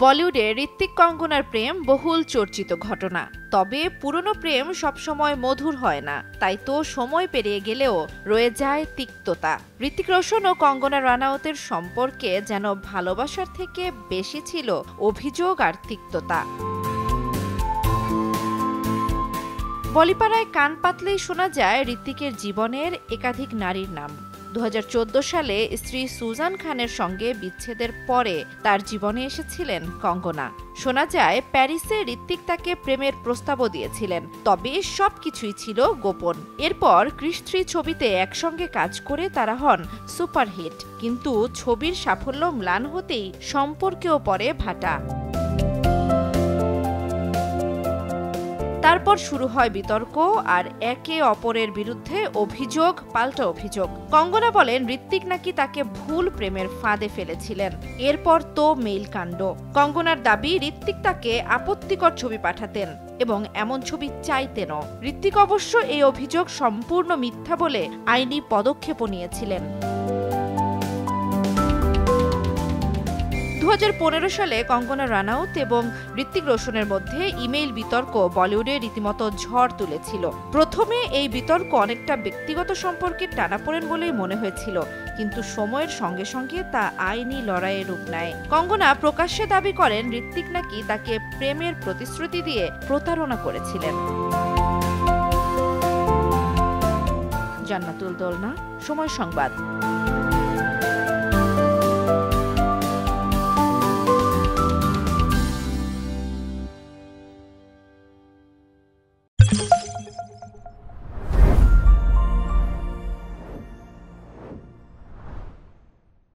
বলিউডে ঋত্বিক কঙ্গনার প্রেম বহুল চর্চিত ঘটনা। তবে পুরনো প্রেম সবসময় মধুর হয় না, তাই তো সময় পেরিয়ে গেলেও রয়ে যায় তিক্ততা। ঋত্বিক রোশন ও কঙ্গনা রানাউতের সম্পর্কে যেন ভালোবাসার থেকে বেশি ছিল অভিযোগ আর তিক্ততা। বলিপাড়ায় কান পাতলেই শোনা যায় ঋত্বিকের জীবনের একাধিক নারীর নাম। 2014 সালে স্ত্রী সুজান খানের সঙ্গে বিচ্ছেদের পরে তার জীবনে এসেছিলেন কঙ্গনা। শোনা যায় প্যারিসে ঋত্বিক তাকে প্রেমের প্রস্তাবও দিয়েছিলেন, তবে সবকিছুই ছিল গোপন। এরপর ক্রিশ 3 ছবিতে একসঙ্গে কাজ করে তারা হন সুপারহিট, কিন্তু ছবির সাফল্য ম্লান হতেই সম্পর্কেও পড়ে ভাটা। তারপর শুরু হয় বিতর্ক আর একে অপরের বিরুদ্ধে অভিযোগ পাল্টা অভিযোগ। কঙ্গনা বলেন ঋত্বিক নাকি তাকে ভুল প্রেমের ফাঁদে ফেলেছিলেন। এরপর তো মেইল কাণ্ড। কঙ্গনার দাবি ঋত্বিক তাকে আপত্তিকর ছবি পাঠাতেন এবং এমন ছবি চাইতেনও। ঋত্বিক অবশ্য এই অভিযোগ সম্পূর্ণ মিথ্যা বলে আইনি পদক্ষেপও নিয়েছিলেন। 2015 সালে কঙ্গনা রানাউত এবং ঋত্বিক রোশনের মধ্যে ইমেইল বিতর্ক বলিউডে রীতিমতো ঝড় তুলেছিল। প্রথমে এই বিতর্ক অনেকটা ব্যক্তিগত সম্পর্কের টানাপোড়েন বলেই মনে হয়েছিল, কিন্তু সময়ের সঙ্গে সঙ্গে তা আইনি লড়াইয়ের রূপ নেয়। কঙ্গনা প্রকাশ্যে দাবি করেন ঋত্বিক নাকি তাকে প্রেমের প্রতিশ্রুতি দিয়ে প্রতারণা করেছিলেন। জান্নাতুল দোলনা, সময় সংবাদ।